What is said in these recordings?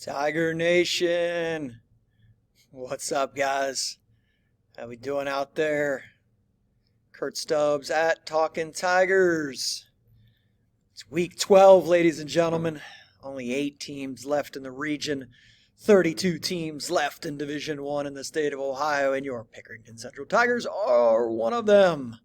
Tiger Nation, what's up, guys? How we doing out there? Kurt Stubbs at Talkin Tigers. It's week 12, ladies and gentlemen. Only 8 teams left in the region. 32 teams left in Division 1 in the state of Ohio, and your Pickerington Central Tigers are one of them.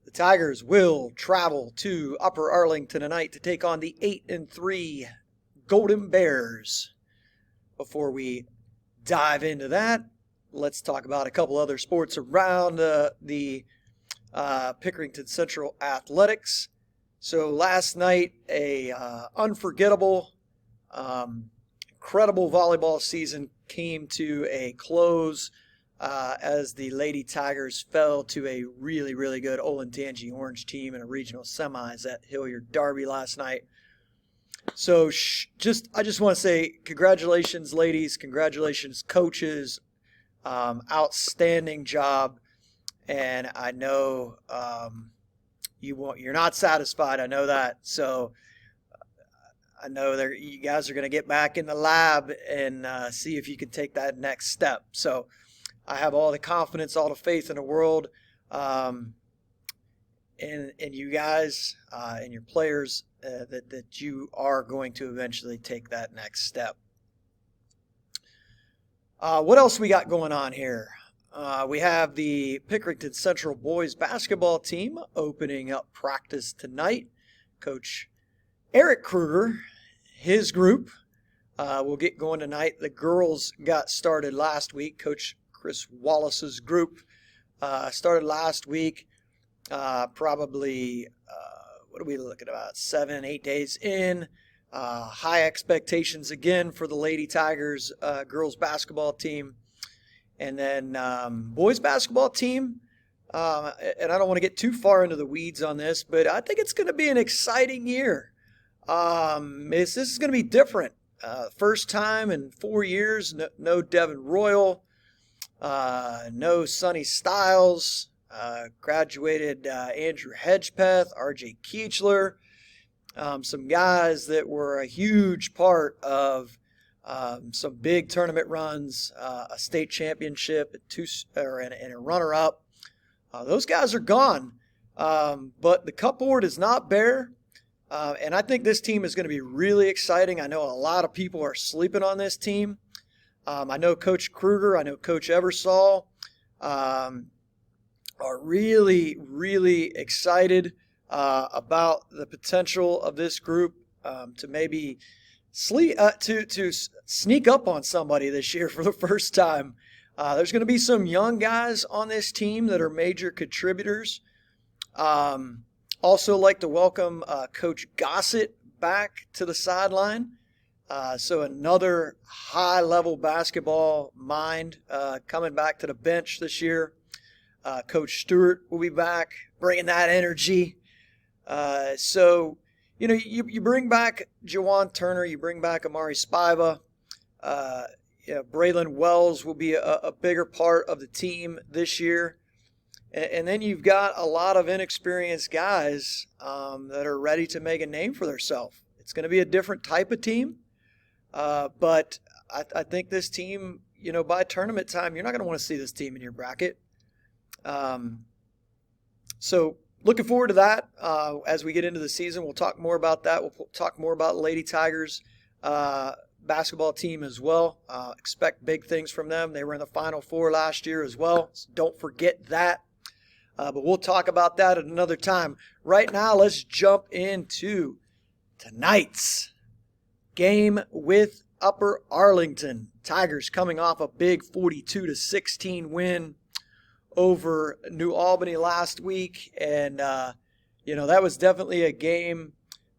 The Tigers will travel to Upper Arlington tonight to take on the 8-3 Golden Bears. Before we dive into that, let's talk about a couple other sports around the Pickerington Central athletics. So last night, a unforgettable, incredible volleyball season came to a close as the Lady Tigers fell to a really, really good Olentangy Orange team in a regional semis at Hilliard Derby last night. So I just want to say congratulations, ladies. Congratulations, coaches. Outstanding job. And I know you're not satisfied. I know that. So I know you guys are going to get back in the lab and see if you can take that next step. So I have all the confidence, all the faith in the world in you guys and your players that you are going to eventually take that next step. What else we got going on here? We have the Pickerington Central boys basketball team opening up practice tonight. Coach Eric Kruger, his group, will get going tonight. The girls got started last week. Coach Chris Wallace's group started last week. Probably, what are we looking at, about 7-8 days in. High expectations again for the Lady Tigers girls basketball team. And then boys basketball team, and I don't want to get too far into the weeds on this, but I think it's going to be an exciting year. This is going to be different. First time in 4 years, no Devin Royal, no Sonny Stiles. Graduated Andrew Hedgepeth, R.J. Keechler, some guys that were a huge part of some big tournament runs, a state championship, and a runner-up. Those guys are gone, but the cupboard is not bare, and I think this team is going to be really exciting. I know a lot of people are sleeping on this team. I know Coach Kruger, I know Coach Eversole, are really, really excited about the potential of this group to maybe to sneak up on somebody this year for the first time. There's going to be some young guys on this team that are major contributors. Also like to welcome Coach Gossett back to the sideline. So another high-level basketball mind coming back to the bench this year. Coach Stewart will be back, bringing that energy. So, you bring back Jawan Turner, you bring back Amari Spiva. Braylon Wells will be a bigger part of the team this year. And then you've got a lot of inexperienced guys that are ready to make a name for themselves. It's going to be a different type of team. But I think this team, by tournament time, you're not going to want to see this team in your bracket. So looking forward to that. As we get into the season, we'll talk more about that. We'll talk more about Lady Tigers basketball team as well. Expect big things from them. They were in the Final Four last year as well. So don't forget that. But we'll talk about that at another time. Right now, let's jump into tonight's game with Upper Arlington. Tigers coming off a big 42-16 win over New Albany last week, and that was definitely a game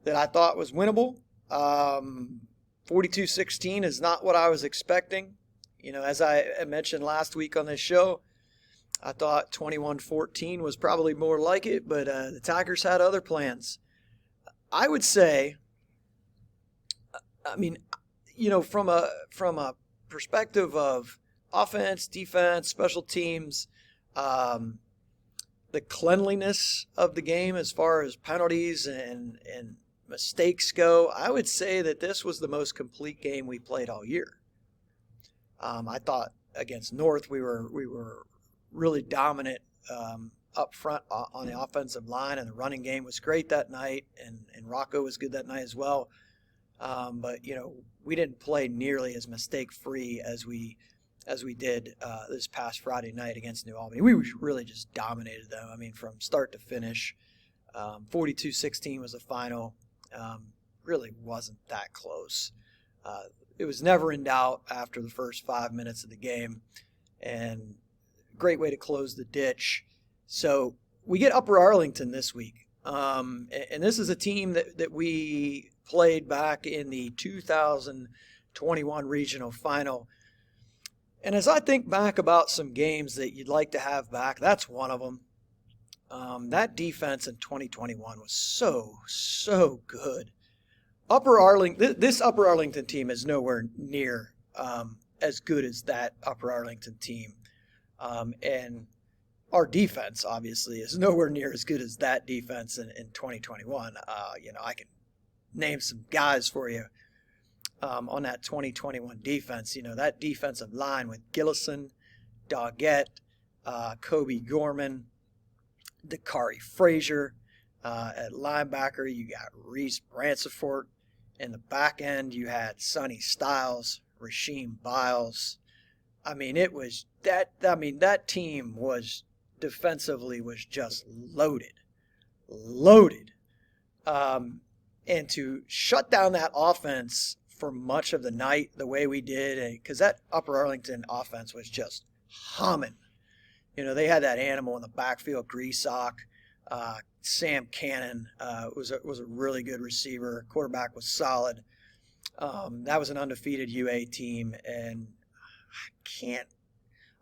that I thought was winnable. 42-16 is not what I was expecting. As I mentioned last week on this show, I thought 21-14 was probably more like it, but the Tigers had other plans. I would say, from a perspective of offense, defense, special teams, the cleanliness of the game as far as penalties and mistakes go, I would say that this was the most complete game we played all year. I thought against North we were really dominant up front on the offensive line, and the running game was great that night, and Rocco was good that night as well. But we didn't play nearly as mistake-free as we did this past Friday night against New Albany. We really just dominated them. I mean, from start to finish. 42-16 was the final. Really wasn't that close. It was never in doubt after the first 5 minutes of the game, and great way to close the ditch. So we get Upper Arlington this week, and this is a team that we played back in the 2021 regional final. And as I think back about some games that you'd like to have back, that's one of them. That defense in 2021 was so good. This Upper Arlington team is nowhere near as good as that Upper Arlington team. And our defense, obviously, is nowhere near as good as that defense in 2021. I can name some guys for you on that 2021 defense. That defensive line with Gillison, Doggett, Kobe Gorman, Dakari Frazier. At linebacker, you got Reese Bransford. In the back end, you had Sonny Stiles, Rasheem Biles. I mean, that team was defensively was just loaded. And to shut down that offense for much of the night the way we did, because that Upper Arlington offense was just humming. They had that animal in the backfield, Greasock. Sam Cannon was a really good receiver. Quarterback was solid. That was an undefeated UA team, and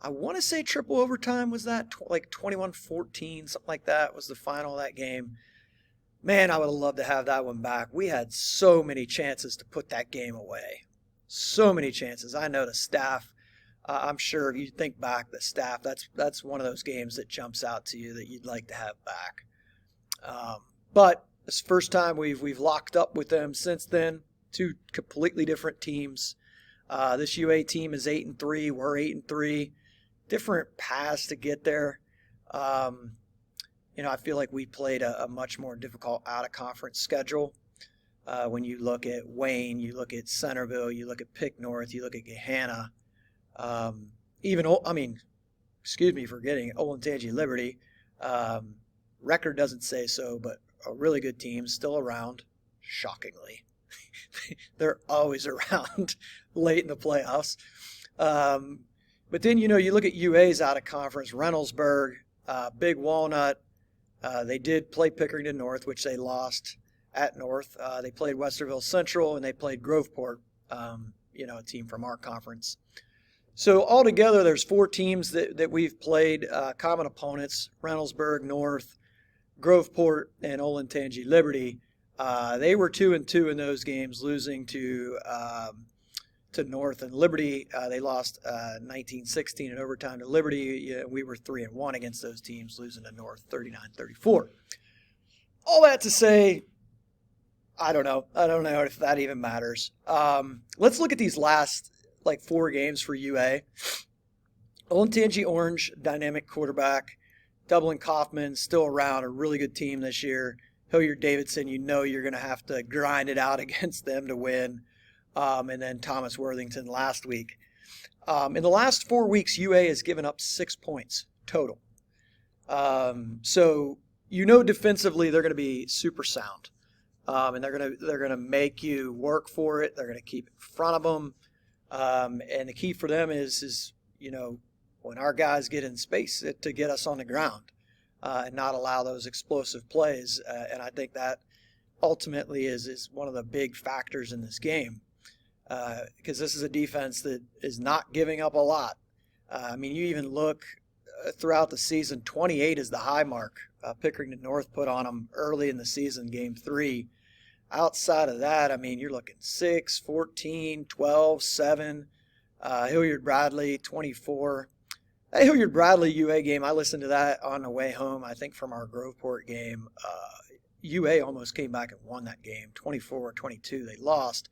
I want to say triple overtime was that, like 21-14, something like that was the final of that game. Man, I would have loved to have that one back. We had so many chances to put that game away. So many chances. I know the staff, I'm sure if you think back, the staff, that's one of those games that jumps out to you that you'd like to have back. But it's the first time we've locked up with them since then. Two completely different teams. This UA team is 8-3. We're 8-3. Different paths to get there. I feel like we played a much more difficult out-of-conference schedule. When you look at Wayne, you look at Centerville, you look at Pick North, you look at Gahanna. Excuse me for forgetting Olentangy Liberty. Record doesn't say so, but a really good team still around, shockingly. They're always around late in the playoffs. But then, you look at UA's out of conference, Reynoldsburg, Big Walnut. They did play Pickerington North, which they lost at North. They played Westerville Central, and they played Groveport, a team from our conference. So altogether, there's 4 teams that we've played, common opponents, Reynoldsburg, North, Groveport, and Olentangy Liberty. They were 2-2 in those games, losing to North and Liberty. They lost 19-16 in overtime to Liberty. We were 3-1 against those teams, losing to North 39-34. All that to say, I don't know if that even matters. Let's look at these last 4 games for UA. Olentangy Orange, dynamic quarterback. Dublin Kaufman, still around, a really good team this year. Hilliard Davidson, you're going to have to grind it out against them to win. And then Thomas Worthington last week. In the last 4 weeks, UA has given up 6 points total. So defensively they're going to be super sound, and they're going to make you work for it. They're going to keep in front of them, and the key for them is when our guys get in space to get us on the ground and not allow those explosive plays. And I think that ultimately is one of the big factors in this game. Because this is a defense that is not giving up a lot. You even look throughout the season, 28 is the high mark Pickerington North put on them early in the season, game 3. Outside of that, you're looking 6, 14, 12, 7. Hilliard Bradley, 24. That Hilliard Bradley UA game, I listened to that on the way home, I think from our Groveport game. UA almost came back and won that game, 24-22. They lost.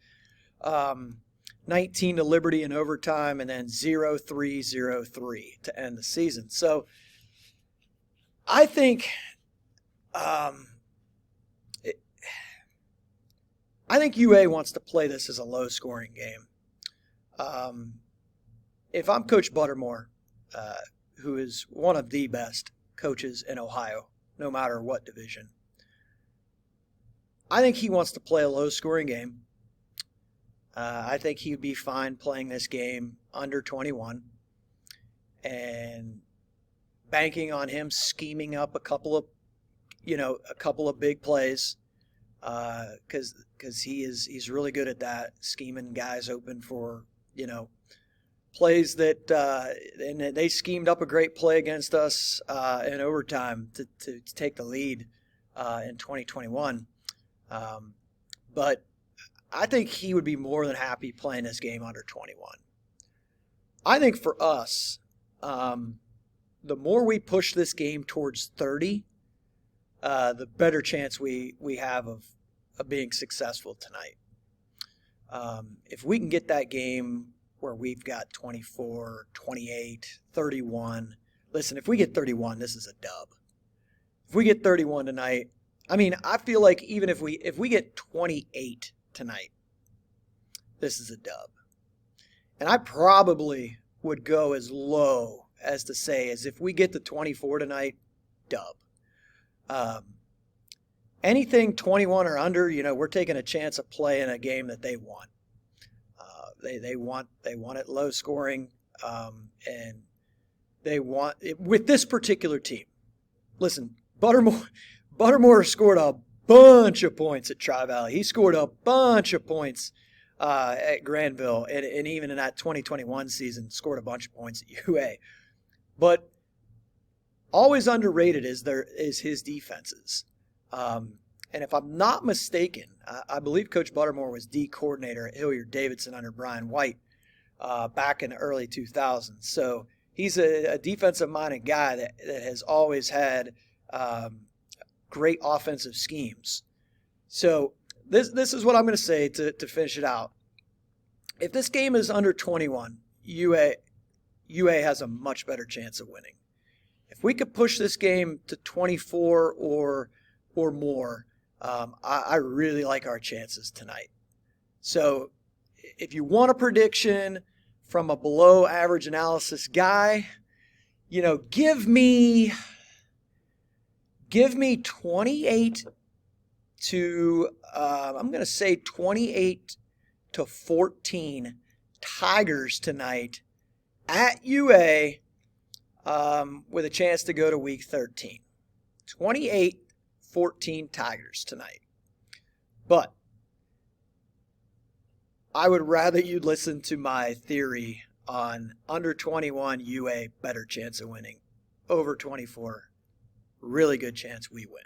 19 to Liberty in overtime, and then 0-3 to end the season. So I think UA wants to play this as a low-scoring game. If I'm Coach Buttermore, who is one of the best coaches in Ohio, no matter what division, I think he wants to play a low-scoring game. I think he'd be fine playing this game under 21 and banking on him scheming up a couple of big plays, because he's really good at that, scheming guys open for plays that and they schemed up a great play against us in overtime to take the lead in 2021. But I think he would be more than happy playing this game under 21. I think for us, the more we push this game towards 30, the better chance we have of being successful tonight. If we can get that game where we've got 24, 28, 31. Listen, if we get 31, this is a dub. If we get 31 tonight, I feel like even if we get 28 tonight, this is a dub. And I probably would go as low as to say as if we get to 24 tonight, dub. Anything 21 or under, we're taking a chance of playing a game that they want. They want it low scoring, and they want it with this particular team. Listen, Buttermore scored a bunch of points at Tri-Valley. He scored a bunch of points at Granville, and even in that 2021 season, scored a bunch of points at UA. But always underrated is his defenses. And if I'm not mistaken, I believe Coach Buttermore was D coordinator at Hilliard-Davidson under Brian White back in the early 2000s. So he's a defensive-minded guy that has always had great offensive schemes. So this is what I'm going to say to finish it out. If this game is under 21, UA has a much better chance of winning. If we could push this game to 24 or more, I really like our chances tonight. So if you want a prediction from a below average analysis guy, give me 28 to I'm going to say 28 to 14 Tigers tonight at UA, with a chance to go to week 13. 28-14 Tigers tonight. But I would rather you listen to my theory on under 21 UA, better chance of winning. Over 24, really good chance we win.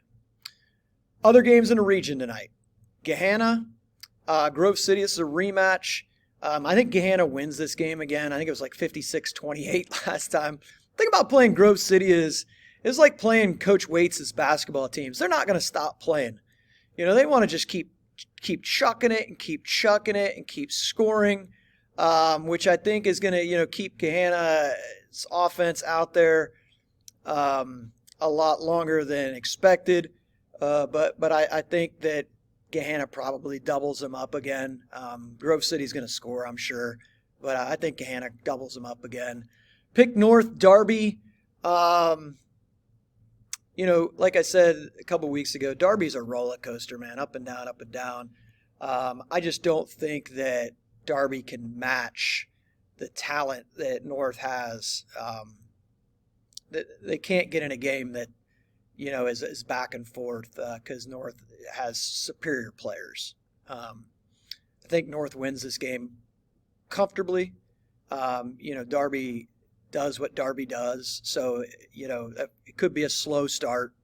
Other games in the region tonight. Gahanna, Grove City, this is a rematch. I think Gahanna wins this game again. I think it was like 56-28 last time. The thing about playing Grove City is it's like playing Coach Waits' basketball teams. They're not going to stop playing. They want to just keep chucking it and keep scoring, which I think is going to, keep Gahanna's offense out there a lot longer than expected. But I think that Gahanna probably doubles them up again. Grove City's going to score, I'm sure, but I think Gahanna doubles them up again. Pick North, Darby. Like I said a couple weeks ago, Darby's a roller coaster, man, up and down, up and down. I just don't think that Darby can match the talent that North has. They can't get in a game that, is back and forth because North has superior players. I think North wins this game comfortably. Darby does what Darby does. So, it could be a slow start,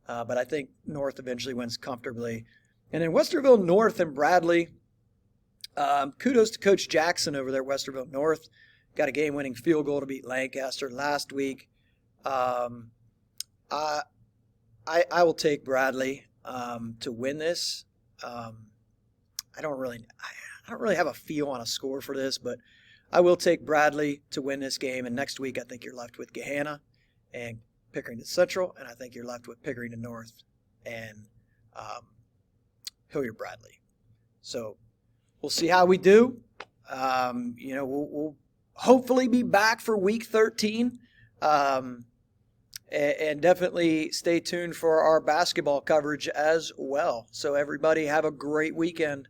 but I think North eventually wins comfortably. And in Westerville North and Bradley, kudos to Coach Jackson over there at Westerville North. Got a game-winning field goal to beat Lancaster last week. I will take Bradley. to win this. I don't really have a feel on a score for this, but I will take Bradley to win this game. And next week, I think you're left with Gahanna and Pickerington Central, and I think you're left with Pickerington North and Hilliard Bradley. So we'll see how we do. We'll hopefully be back for week 13. And definitely stay tuned for our basketball coverage as well. So everybody have a great weekend.